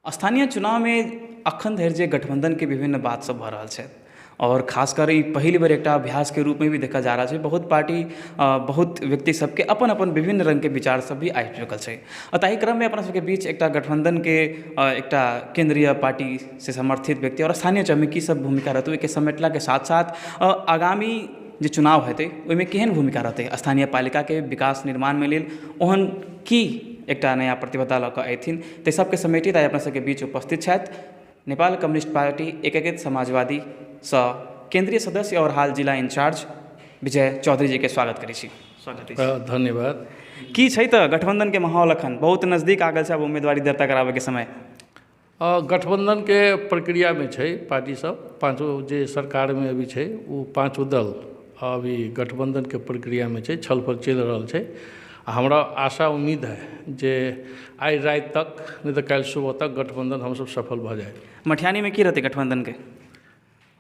स्थानीय चुनाव में अखन धरि जे गठबंधन के विभिन्न बात सब भऽ रहल छै और खासकर ई पहिल बेर एकटा अभ्यास के रूप में भी देखल जा रहल छै। बहुत पार्टी बहुत व्यक्ति सबके अपन अपन विभिन्न रंग के विचार सब भी आबि चुकल छै। ताहि क्रम में अपना सबके बीच एकटा गठबंधन के एकटा केंद्रीय पार्टी से समर्थित व्यक्ति और स्थानीय चमी की सब भूमिका रहतै, ओहिके समेटला के साथ साथ आगामी जे चुनाव हेतै ओहिमे केहन भूमिका रहतै स्थानीय पालिका के विकास निर्माण में लेल ओहन की एकटा नया प्रतिबद्धता लऽ कऽ अयथिन, ताहि सबके समेटित आइ अपना सबके बीच उपस्थित छथि नेपाल कम्युनिस्ट पार्टी एकीकृत समाजवादी सँ केंद्रीय सदस्य और हाल जिला इंचार्ज विजय चौधरी जी के स्वागत करै छी। स्वागत अछि। धन्यवाद। की छै तऽ गठबंधन के माहौल अखन बहुत नजदीक आ गेल छै, अब उम्मीदवारी दर्ता कराबे के समय गठबंधन के प्रक्रिया में छै। पार्टी सब पांचों जे सरकार में अभी छै वो पांचों दल अभी गठबंधन के प्रक्रिया में छै, छलफल चलि रहल छै। हमरा आशा उम्मीद है जे आइ राति तक नहीं तो काल्हि सुबह तक गठबंधन हम सब सफल भऽ जाए। मटिहानी में की रहते गठबंधन के?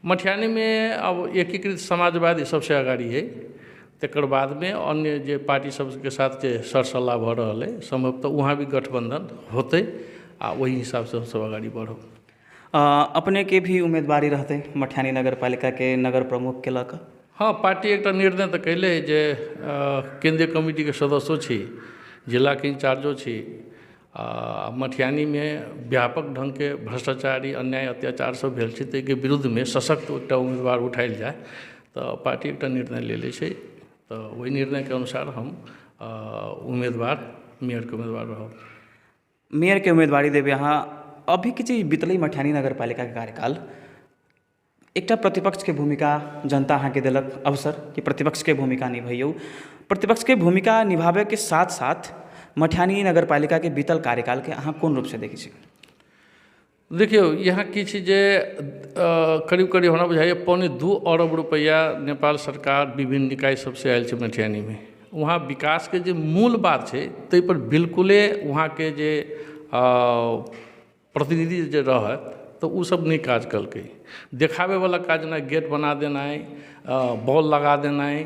मटिहानी में अब एकीकृत समाजवादी सबसे अगाड़ी है, तकर बाद में अन्य जे पार्टी सबके साथ जे सरसल्ला भऽ रहल है संभवतः वहाँ भी गठबंधन होते आ वही हिसाब से हम सब अगाड़ी बढ़ब। अपने के भी उम्मीदवारी रहते मटिहानी नगर पालिका के नगर प्रमुख के लऽ कऽ? हाँ, पार्टी एक निर्णय तो कैले है जे केंद्रीय कमिटी के सदस्यो छी, जिला के इंचार्जो छी। मटिहानी में व्यापक ढंग के भ्रष्टाचारी अन्याय अत्याचार सब भेल छै, ताहिके विरुद्ध में सशक्त एक उम्मीदवार उठायल जाए तो पार्टी एक निर्णय ले लै छै। तो वही निर्णय के अनुसार हम उम्मीदवार मेयर के उम्मीदवार रहब। मेयर के उम्मीदवारी देबै अहाँ। अभी के जे बीतलै मटिहानी नगर पालिका के कार्यकाल, एकटा प्रतिपक्ष के भूमिका जनता अहाँके देलक अवसर कि प्रतिपक्ष के भूमिका निभैयौ। प्रतिपक्ष के भूमिका निभाबै के साथ साथ मटिहानी नगर पालिका के बीतल कार्यकाल के अहाँ कोन रूप से देखै छी? देखियो, यहाँ किछु जे करीब करीब हमरा बुझाइए 1.25 अरब रुपया नेपाल सरकार विभिन्न निकाय सबसे आयल छै मटिहानी में। वहाँ विकास के जे मूल बात छै ताहि पर बिल्कुले वहाँ के जे प्रतिनिधि जे रहत तो उ सब नहीं काज कलकै। देखावे वाला काज ना, गेट बना देनाइ, बॉल लगा देनाइ,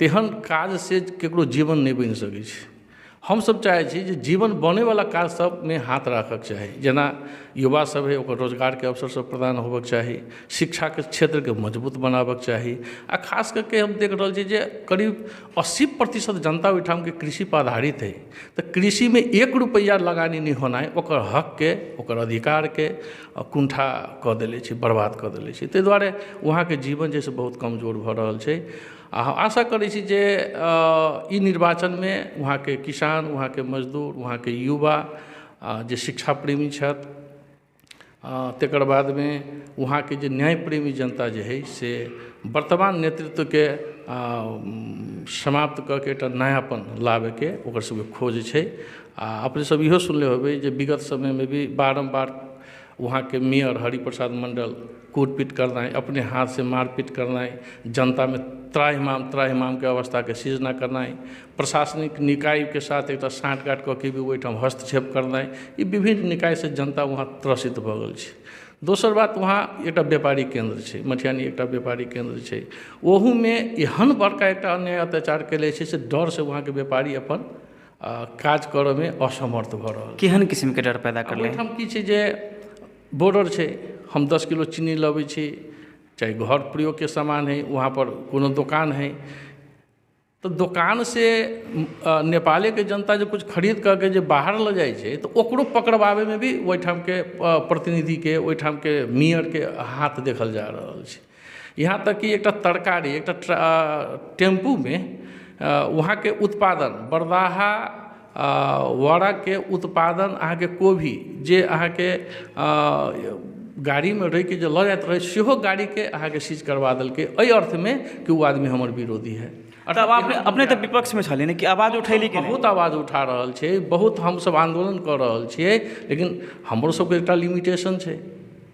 तेहन काज से केकरो जीवन नहीं बनि सकै छै। हम सब चाहे छी जे जीवन बने वाला काज सब में हाथ राखक चाही। जेना युवा सब है ओकर रोजगार के अवसर सब प्रदान होबक चाही, शिक्षा के क्षेत्र के मजबूत बनाबक चाही। आ खास करके हम देख रहल छी जे करीब 80% जनता ओहिठाम के कृषि पर आधारित है। तो कृषि में 1 रुपया लगानी नहीं होनाइ ओकर हक के, ओकर अधिकार के कुंठा कऽ देले छै, बर्बाद कऽ देले छै। ताहि दुआरे वहाँ के जीवन जैसे बहुत कमजोर भऽ रहल छै। आशा करै छी जे ई निर्वाचन में वहाँ के किसान, वहाँ के मजदूर, वहाँ के युवा जे शिक्षा प्रेमी छथि, तकर बाद में वहाँ के जे न्याय प्रेमी जनता जे है से वर्तमान नेतृत्व के समाप्त कऽ के एकटा नयापन लाबे के ओकर सबके खोज छै। अपने सब इहो सुनले होबै जे विगत समय में भी बारम्बार वहाँ के मेयर हरिप्रसाद मंडल कूटपीट करनाइ, अपने हाथ से मारपीट करनाइ, जनता में त्राहिमाम के अवस्था के सृजना करनाइ, प्रशासनिक निकाय के साथ एक साँठगाँठ कऽ के भी ओहिठाम हस्तक्षेप करनाइ, ई विभिन्न निकाय से जनता वहाँ त्रसित भऽ गेल छै। दोसर बात, वहाँ एक व्यापारिक केंद्र छै, मटिहानी एक व्यापारिक केंद्र छै। ओहू में एहन बड़का एक अन्याय अत्याचार कैले छै से डर से वहाँ के व्यापारी अपन काज करऽ में असमर्थ भऽ रहल। केहन किस्म के डर पैदा करले? ओहिठाम की छै जे बॉर्डर छै, हम 10 किलो चीनी लबै छी, चाहे घर प्रयोग के सामान है, वहाँ पर कोनो दुकान है तो दुकान से नेपाले के जनता जो कुछ खरीद करके जो बाहर ले जाए छै तो ओकरो पकड़वावे में भी ओहिठाम के प्रतिनिधि के, ओहिठाम के मेयर के हाथ देखल जा रहल छै। यहाँ तक कि एक तरकारी एक टेम्पू में वहाँ के उत्पादन बरदाहा वड़ा के उत्पादन अहाँ के कोभी जे अहाँ के गाड़ी में रह के जो ल जात रहे सेहो गाड़ी के अहाँ के सीज करवा देलकै, एहि अर्थ में कि वो आदमी हमर विरोधी है। तब अपने तो विपक्ष में छलिए कि आवाज उठैली कि बहुत आवाज उठा रहल छै, बहुत हम सब आंदोलन कर रहल छियै, लेकिन हमरो सबके एकटा लिमिटेशन छै।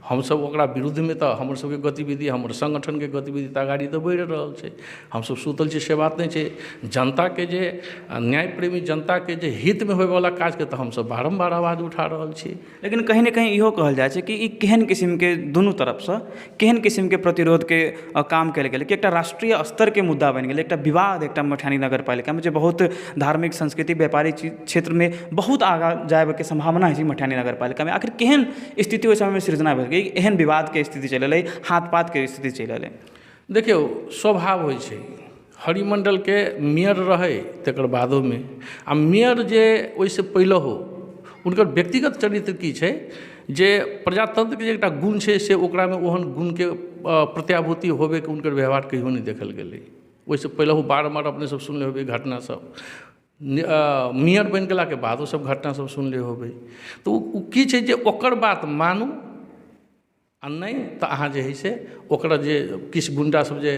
हमसब ओकरा विरुद्धमे तऽ हमर सबके गतिविधि, हमर संगठनके गतिविधि तऽ आगाड़ी तऽ बढ़ि रहल छै। हमसब सुतल छी से बात नहि छै। जनताके जे न्याय प्रेमी जनताके जे हितमे होयवला काजके तऽ हमसब बारम्बार आवाज उठा रहल छी। लेकिन कहीं ना कहीं इहो कहल जाइ छै कि ई केहन किस्मके दुनू तरफसँ केहन किस्मके प्रतिरोधके काम कयल गेलै कि एकटा राष्ट्रीय स्तरके मुद्दा बनि गेलै, एकटा विवाद एकटा मटिहानी नगर पालिकामे जे बहुत धार्मिक संस्कृति व्यापारिक क्षेत्रमे बहुत आगाँ जायके संभावना होइ छै मटिहानी नगर पालिकामे। आखिर केहन स्थिति ओहि समयमे सृजना भेल कि एहन विवादके स्थिति चलि एलै, हाथ पातके स्थिति चलि एलै? देखियौ, स्वभाव होइ छै हरिमंडलके मेयर रहै तकर बादोमे, आ मेयर जे ओहिसँ पहिले हो, हुनकर व्यक्तिगत चरित्र की छै जे प्रजातंत्रके जे एकटा गुण छै से ओकरामे ओहन गुणके प्रत्याभूति होबेके हुनकर व्यवहार कहियो नहि देखल गेलै। ओहिसँ पहिले हो बारम्बार अपने सब सुनले होबै घटनासब, मेयर बनि गेलाके बादो सब घटनासब सुनले होबै। तऽ ओ की छै जे ओकर बात मानू आ नहि तऽ अहाँ जे है से ओकरा जे किछु गुंडा सब जे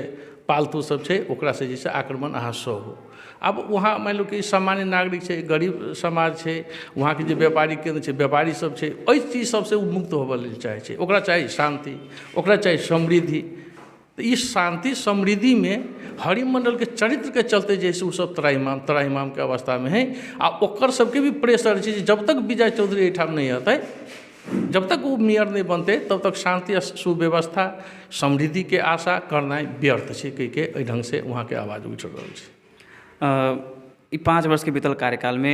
पालतू सब छै ओकरासँ जे छै आक्रमण अहाँ सहू। आब वहाँ मानि लो कि सामान्य नागरिक छै, गरीब समाज छै, वहाँके जे व्यापारिक केन्द्र छै, व्यापारी सब छै, एहि चीज सबसँ ओ मुक्त होबऽ लेल चाहै छै। ओकरा चाही शांति, ओकरा चाही समृद्धि। तऽ ई शांति समृद्धिमे हरिमंडलके चरित्रके चलते जे है से ओ सब त्राहिमामके अवस्थामे है। आ ओकर सबके भी प्रेशर छै जे जब तक विजय चौधरी एहिठाम नहीं अतै, जब तक वो मेयर नहीं बनते तब तक शांति आ सुव्यवस्था समृद्धिके आशा करनाइ व्यर्थ छै। कहिके एहि ढङ्गसँ वहाँके आवाज उठि रहल छै। ई 5 वर्ष के बीतल कार्यकालमे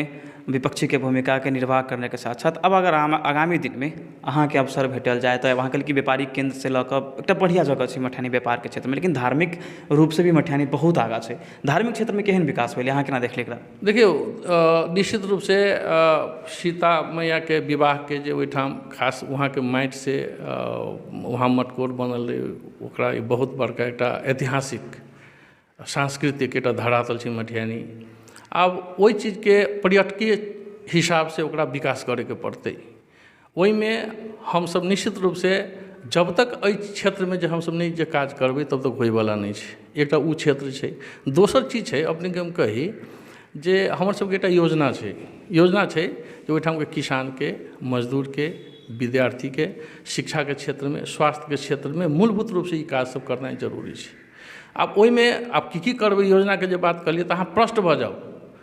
विपक्षीके भूमिकाके निर्वाह करनेके साथ साथ अब अगर आगामी दिनमे अहाँके अवसर भेटल जाए तऽ अहाँके लिए व्यापारिक केन्द्र से लऽ कऽ एकटा बढ़िया जगह छै मटिहानी व्यापारके क्षेत्रमे, लेकिन धार्मिक रूपसँ भी मटिहानी बहुत आगाँ छै। धार्मिक क्षेत्रमे केहन विकास भेलै, अहाँ केना देखलियै एकरा? देखियौ, निश्चित रूपसँ सीता मैयाके विवाहके जे ओहिठाम खास वहाँके माटिसँ वहाँ मटकोर बनल रहै, ओकरा बहुत बड़का एकटा ऐतिहासिक सांस्कृतिक एकटा धरातल छै मटिहानी। आब ओहि चीजके पर्यटकीय हिसाबसँ ओकरा विकास करैके पड़तै। ओहिमे हमसब निश्चित रूपसँ जब तक एहि क्षेत्रमे जे हमसब नहि जे काज करबै तब तक होइवला नहि छै। एकटा ओ क्षेत्र छै। दोसर चीज छै, अपनेके हम कही जे हमर सबके एकटा योजना छै जे ओहिठामके किसानके, मजदूरके, विद्यार्थीके शिक्षाके क्षेत्रमे, स्वास्थ्यके क्षेत्रमे मूलभूत रूपसँ ई काज सब करनाइ जरूरी छै। आब ओहिमे आब की करबै, योजनाके जे बात करिए तऽ अहाँ प्रश्न भऽ जाउ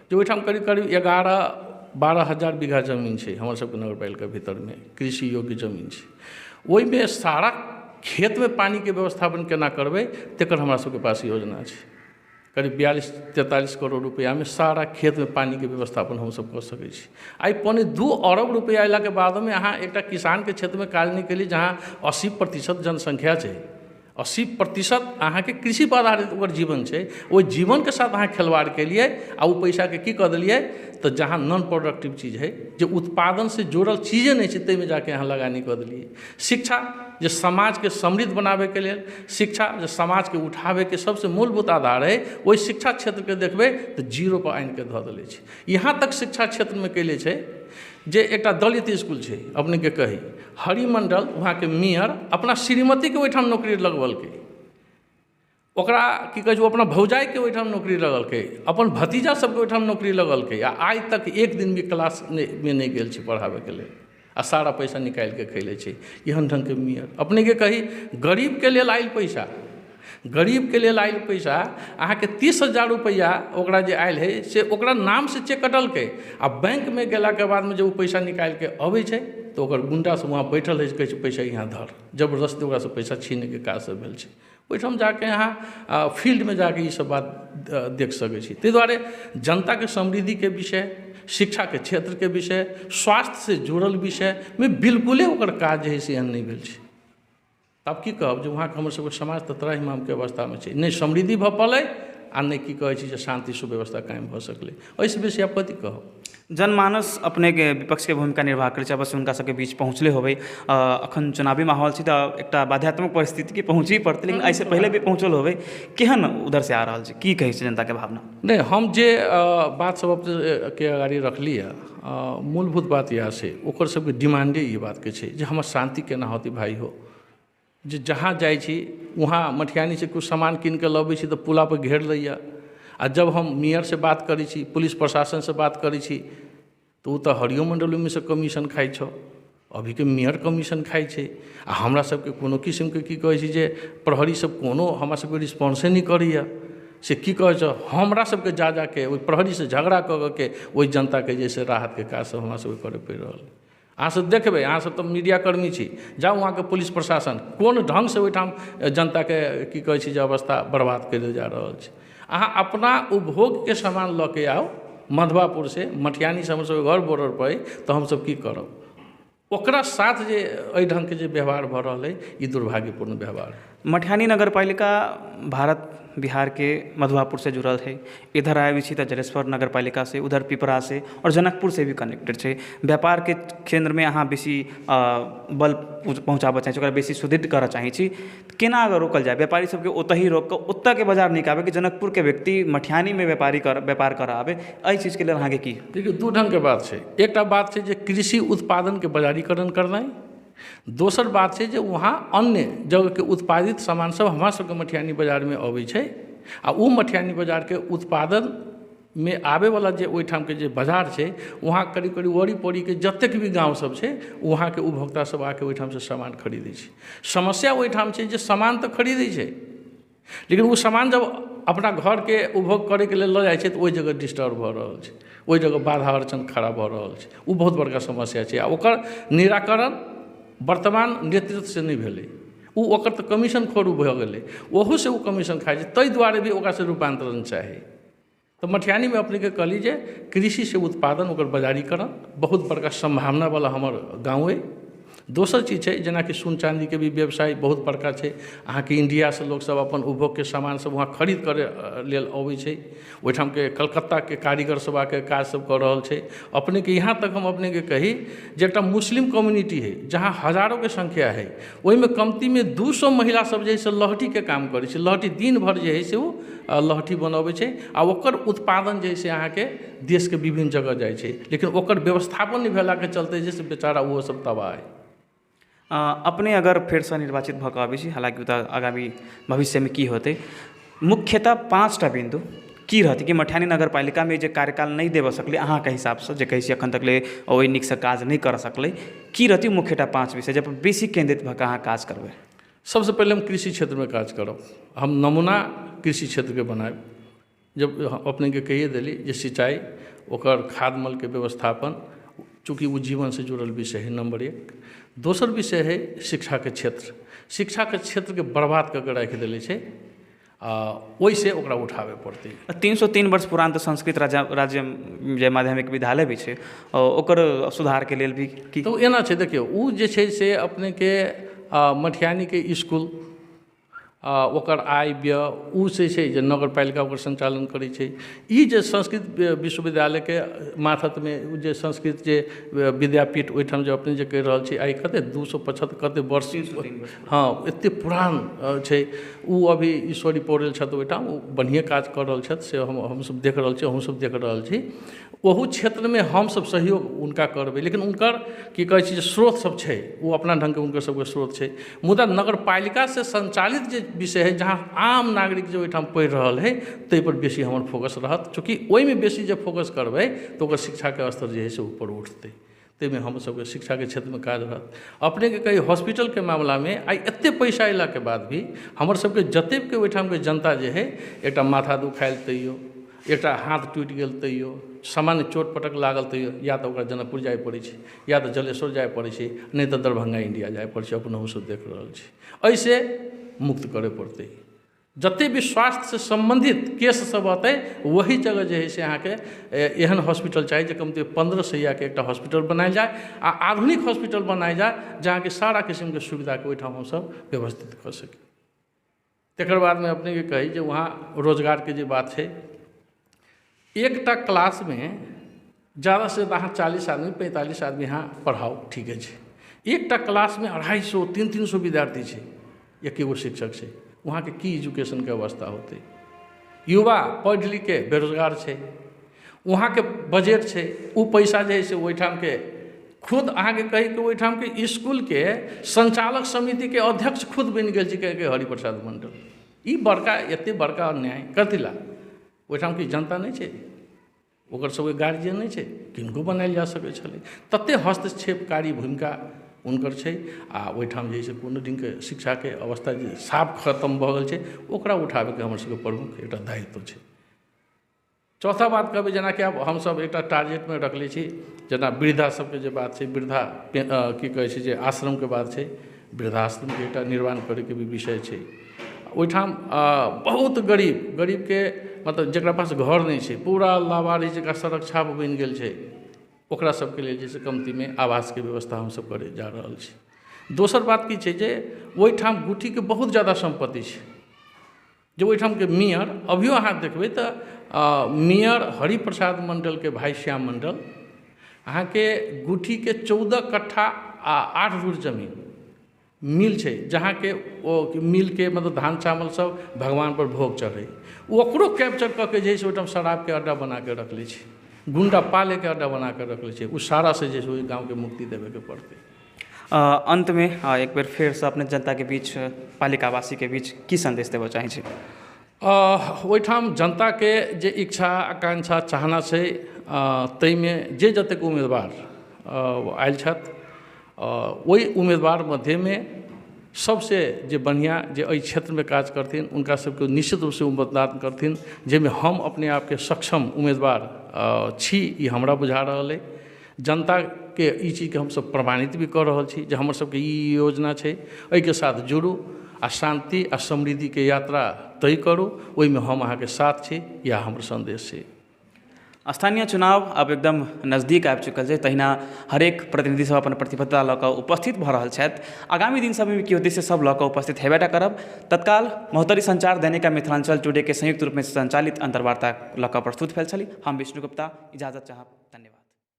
जे ओहिठाम करीब करीब 11-12 हजार बीघा जमीन छै हमर सबके नगरपालिका भीतरमे, कृषि योग्य जमीन छै। ओहिमे सारा खेतमे पानीके व्यवस्थापन केना करबै तकर हमरा सबके पास योजना छै। करीब 42-43 करोड़ रुपैआमे सारा खेतमे पानीके व्यवस्थापन हमसब कऽ सकै छी। आइ 2 अरब रुपैआ अयलाके बादोमे अहाँ एकटा किसानके क्षेत्रमे काज नहि केलिए जहाँ 80% जनसंख्या छै, 80% अहाँके कृषि पर आधारित ओकर जीवन छै। ओहि जीवनके साथ अहाँ खिलवाड़ केलिए आ ओ पैसाके की कऽ देलिए तऽ जहाँ नॉन प्रोडक्टिव चीज है, जे उत्पादनसँ जुड़ल चीजे नहीं छै, ताहिमे जाके अहाँ लगानी कऽ देलिए। शिक्षा जे समाजके समृद्ध बनाबैके लेल, शिक्षा जे समाजके उठाबैके सबसँ मूलभूत आधार है, ओहि शिक्षा क्षेत्रके देखबै तऽ 0 पर आनिके धऽ देले छै। यहाँ तक शिक्षा क्षेत्रमे केले छै जे एकटा दलित स्कूल छै, अपनेके कही हरिमंडल वहाँके मेयर अपना श्रीमतीके ओहिठाम नौकरी लगवलकै, ओकरा की कहै छै ओ अपना भौजाइके ओहिठाम नौकरी लगलकै, अपन भतीजा सबके ओहिठाम नौकरी लगलकै, आ आइ तक एक दिन भी क्लासमे नहीं गेल छै पढ़ाबैके लेल, आ सारा पैसा निकालिके खैले छै। एहन ढङ्गके मेयर। अपनेके कही गरीबके लेल आयल पैसा, गरीबके लेल आयल पैसा अहाँके 30,000 रुपैआ ओकरा जे आयल है से ओकरा नामसँ चेक कटलकै, आ बैंकमे गेलाके बादमे जब ओ पैसा निकालिके अबै छै तऽ ओकर गुंडा सब वहाँ बैठल है, कहै छै पैसा यहाँ धर, जबरदस्ती ओकरासँ पैसा छीनैके काज सब भेल छै। ओहिठाम जाके अहाँ फील्डमे जाके ई सब बात देख सकै छी। ताहि दुआरे जनताके समृद्धिके विषय, शिक्षाके क्षेत्रके विषय, स्वास्थ्य से जुड़ल विषयमे बिल्कुले ओकर काज जे है से एहन नहि भेल छै। आब की कहब जे वहाँके हमर सबके समाज तऽ त्राहिमामके अवस्थामे छै, नहि समृद्धि भऽ पलै आ नहि की कहै छै जे शांति सुव्यवस्था कायम भऽ सकलै। एहिसँ बेसी आब कथी कहब। जनमानस अपनेके विपक्षके भूमिका निर्वाह करै छै, अवश्य हुनका सबके बीच पहुँचले होबै। अखन चुनावी माहौल छै तऽ एकटा बाध्यात्मक परिस्थिति की पहुँची पड़तै, लेकिन एहिसँ पहिले भी पहुँचल होबै। केहन उधर से आ रहल छै, की कहै छै जनताके भावना? नहीं, हम जे बात सब अपने आगाड़ी रखली है, मूलभूत बात यह छै, ओकर सबके डिमांडे ई बातके छै जे हमर शांति केना होतै भाई हो। जे जहाँ जाइ छी वहाँ मटिहानी से कुछ सामान कीन के लबै छी तऽ पुला पर घेर लैया, आ जब हम मेयर से बात करै छी, पुलिस प्रशासन से बात करै छी तऽ ओ तऽ हरियो मंडलमे से कमीशन खाइ छौ। अभी के मेयर कमीशन खाइ छै आ हमरा सबके कोनो किस्मके की कहै छै जे प्रहरी सब कोनो हमरा सबके रिस्पॉन्से नहीं करैया से की कहै छै हमरा सबके जा के ओहि प्रहरी से झगड़ा कऽ के ओहि जनताके जे छै राहतके काज सब हमरा सबके करऽ पड़ि रहल अहाँ सब देखबै अहाँ सब तऽ मीडिया कर्मी छी जाउ वहाँके पुलिस प्रशासन कोन ढंग से ओहिठाम जनताके की कहै छै जे अवस्था बर्बाद करल जा रहल छै अहाँ अपना उपभोगके सामान लऽ के आउ मधवापुर से मटिहानी से हमर सबके घर बॉर्डर पर तऽ हमसब की करब ओकरा साथ जे एहि ढंगके जे व्यवहार भऽ रहल अइ ई दुर्भाग्यपूर्ण व्यवहार मटिहानी नगर पालिका भारत बिहार के मधवापुर से जुड़ल है। इधर आए भी तो जलेश्वर नगर पालिका से, उधर पिपरा से और जनकपुर से भी कनेक्टेड है। व्यापार के केंद्र में अहाँ बेसी बल पहुँचाबऽ चाहै छी, ओकरा बेसी सुदृढ़ करऽ चाहै छी, केना अगर रोकल जाए व्यापारी सबके ओतहि रोक कऽ ओतऽ के बाजार नीक आबे कि जनकपुर के व्यक्ति मटिहानी में व्यापार करऽ आबे, एहि चीज के लेल अहाँके की? देखियौ दू ढंग के बात छै। एकटा बात छै जे कृषि उत्पादन के बाजारीकरण करनाइ, दोसर बात छै जे वहाँ अन्य जगह के उत्पादित सामान सब हमरा सबके मटिहानी बाजार में अबै छै आ ओ मटिहानी बाजार के उत्पादन में आबे वाला जे ओहिठाम के जे बाजार छै वहाँ करीब करीब वरी पड़ी के जतेक भी गाँव सब छै वहाँ के उपभोक्ता सब आके ओहिठाम से सामान खरीदै छै। समस्या ओहिठाम छै जे सामान तऽ खरीदै छै लेकिन वो सामान जब अपना घर के उपभोग करे के लेल लऽ जाइ छै तऽ ओहि जगह डिस्टर्ब भऽ रहल छै, ओहि जगह बाधा अड़चन खड़ा भऽ रहल छै। ओ बहुत बड़का समस्या छै आ ओकर निराकरण वर्तमान नेतृत्व से नहीं भेलै। ओ ओकर तऽ कमीशन खोरू भऽ गेलै, ओहू से ओ कमीशन खाइ छै, ताहि दुआरे भी ओकरा से रूपांतरण चाही। तो मटिहानी में अपने के कहली जे कृषि से उत्पादन ओकर बाजारीकरण बहुत बड़का संभावना वाला हमर गाँव है। दोसर चीज है जेना कि सोन चांदी के भी व्यवसाय बहुत बड़का है। अहाँ के इंडिया से लोग सब अपन उपभोग के सामान सब वहाँ खरीद करे लेल अबै छै, ओहिठाम के कलकत्ता के कारीगर सब आके काज सब कर रहल छै। अपने के यहाँ तक हम अपने के कही जे एकटा मुस्लिम कम्युनिटी है जहाँ हजारों के संख्या है, ओहि में कमती में 200 महिला सब जे है लहठी के काम करे छै। लहठी दिन भर जे है से वो लहठी बनबै छै आ ओकर उत्पादन जे है से अहाँ के देश के विभिन्न जगह जाइ छै, लेकिन ओकर व्यवस्थापन नहीं भेला के चलते जे से बेचारा वो सब तबाह है। अपने अगर फिर से निर्वाचित भऽ कऽ आबै छी, हालांकि तऽ आगामी भविष्य में की होतै, मुख्यतः 5टा बिंदु की रहतै कि मटिहानी नगर पालिका में जे कार्यकाल नहीं देबऽ सकलै अहाँके हिसाब से, जे कहै छी अखन तक ले ओहि नीक से काज नहीं कर सकलै, की रहतै मुख्यतः 5 विषय जब बेसी केंद्रित भऽ कऽ अहाँ काज करबै? सबसे पहले हम कृषि क्षेत्र में काज करब, हम नमूना कृषि क्षेत्र के बनाएब। जब अपने के कहिए देली जे सिंचाई ओकर खाद मल के व्यवस्थापन, चूँकि वो जीवन से जुड़ल विषय है नंबर 1। दोसर विषय है शिक्षा के क्षेत्र। शिक्षा के क्षेत्र के बर्बाद कऽ के राखि देले छै, ओहिसे ओकरा उठाबे पड़तै। 303 वर्ष पुरान तऽ संस्कृत राज्य जे माध्यमिक विद्यालय भी छै, ओकर सुधार के लेल भी की? तो एना छै, देखियौ ओ जे छै से अपने के मटिहानी के स्कूल ओकर आय व्यय उ से छै जे नगर पालिका ओकर संचालन करै छै। ई जे संस्कृत विश्वविद्यालय के माथत में जे संस्कृत जे विद्यापीठ ओहिठाम जे अपने जे कहि रहल छी आइ कते 275 कते वर्ष, हाँ एते पुरान छै। उ अभी ईश्वरी पौड़ेल छथि ओहिठाम, ओ बढ़िया काज कर रहल छथि, से हमसब देख रहल छी, हमसब देख रहल छी। ओहू क्षेत्र में हमसब सहयोग उनका करबै, लेकिन उनकर की कहै छै जे स्रोत सब छै वो अपना ढंग के उनकर सबके स्रोत छै। मुदा नगर पालिका से संचालित जे विषय है जहाँ आम नागरिक जो ओहिठाम पढ़ि रहल है ताहि पर बेसी हमर फोकस रहत, चूँकि ओहिमे बेसी जे फोकस करबै तो ओकर शिक्षा के स्तर जे है से ऊपर उठतै। ताहिमे हम सबके शिक्षा के क्षेत्र में काज रहत। अपने के कही हॉस्पिटल के मामला में आई एते पैसा अयला के बाद भी हमर सबके जतेक के ओहिठाम के जनता जे है, एकटा माथा दुखायल तैयो, एकटा हाथ टूटि गेल तैयो, सामान्य चोट पटक लागल तैयो या तऽ ओकरा जनकपुर जाय पड़ै छै, या तऽ जलेश्वर जाय पड़ै छै, नहीं तऽ दरभंगा इंडिया जाय पड़ै छै। अपने हमसब देख रहल छी, ऐसे मुक्त करे पड़तै। जते भी स्वास्थ्य से संबंधित केस सब अतै वही जगह जे है से अहाँ के एहन हॉस्पिटल चाही जे कमती 15 सैया के एकटा हॉस्पिटल बनायल जाय आ आधुनिक हॉस्पिटल बनायल जाय जहाँ के सारा किस्म के सुविधा के ओहिठाम हमसब व्यवस्थित कर सकी। तकर बाद में अपने के कही जे वहाँ रोजगार के जे बात है, एकटा क्लास में ज़्यादा से ज़्यादा 40 आदमी 45 आदमी यहाँ पढ़ाओ ठीक है। एकटा क्लास में 250 300 विद्यार्थी है, एकेगो शिक्षक है, वहाँ के की एजुकेशन के अवस्था होते? युवा पढ़ लिख के बेरोजगार है, वहाँ के बजट है, वो पैसा जे है से ओहिठाम के खुद अहाँ के कही कि ओहिठाम के स्कूल के संचालक समिति के अध्यक्ष खुद बनि गेल छै के हरिप्रसाद मंडल। ई बड़का एते बड़का अन्याय कथी ला? ओहिठाम की जनता नहीं छै, ओकर सबके गार्जियन नहीं छै, किनको बनायल जा सकै छलै? तते हस्तक्षेपकारी भूमिका हुनकर छै आ ओहिठाम जे छै कोनो दिनके शिक्षाके अवस्था जे साफ खत्म भऽ गेल छै ओकरा उठाबैके हमर सबके प्रमुख एकटा दायित्व छै। चौथा बात कहबै जेनाकि आब हमसब एकटा टारगेटमे रखले छी, जेना वृद्धा सबके जे बात छै, वृद्धा की कहै छै जे आश्रमके बात छै, वृद्धाश्रमके एकटा निर्माण करैके भी विषय छै। ओहिठाम बहुत गरीबके मतलब जकरा पास घर नहीं छै, पूरा लावारिस जकरा सड़क छाप बनि गेल छै, ओकरा सबके लेल जे छै कमतीमे आवासके व्यवस्था हमसब करे जा रहल छी। दोसर बात की छै जे ओहिठाम गुठीके बहुत ज़्यादा सम्पत्ति छै, जे ओहिठामके मेयर अभियो अहाँ देखबै तऽ मेयर हरिप्रसाद मंडलके भाई श्याम मंडल अहाँके गुठीके 14 कट्ठा आ 8 धूर जमीन मिल छै, जहाँ के ओ मिल के मतलब धान चावल सब भगवान पर भोग चढ़ै, ओकरो कैप्चर कऽ के जे छै ओहिठाम शराबके अड्डा बना के रखले छै, गुंडा पालेके अड्डा बना के रखले छै। उस सारा से जे छै ओहि गाँवके मुक्ति देवेके पड़तै। अंत में एक बेर फेर से अपने जनता के बीच, पालिकावासी के बीच की संदेश देबऽ चाहै छी? ओहिठाम जनताके जे इच्छा आकांक्षा चाहना छै ताहिमे जे जतेक उम्मीदवार आयल छथि ओहि उम्मीदवार मध्येमे सबसे जे बढ़िया जे एहि क्षेत्रमे काज करथिन उनका सबके निश्चित रूपसँ मतदान करथिन, जाहिमे हम अपने आपके सक्षम उम्मीदवार छी ई हमरा बुझा रहल अइ। जनताके ई चीजके हमसब प्रमाणित भी कऽ रहल छी जे हमर सबके ई योजना छै, एहिके साथ जुड़ू आ शांति आ समृद्धिके यात्रा तय करू, ओहिमे हम अहाँके साथ छी, यह हमर संदेश छै। स्थानीय चुनाव अब एकदम नजदीक आबि चुकल छै, तहिना हरेक प्रतिनिधि सब अपन प्रतिबद्धता लऽ कऽ उपस्थित भऽ रहल छथि। आगामी दिन सबमे की होतै से सब लऽ कऽ उपस्थित हेबेटा करब। तत्काल महोत्तरी संचार दैनिक मिथिलांचल टुडे के संयुक्त रूप में संचालित अंतर्वार्ता लऽ कऽ प्रस्तुत भेल छली। हम विष्णु गुप्ता इजाजत चाहब। धन्यवाद।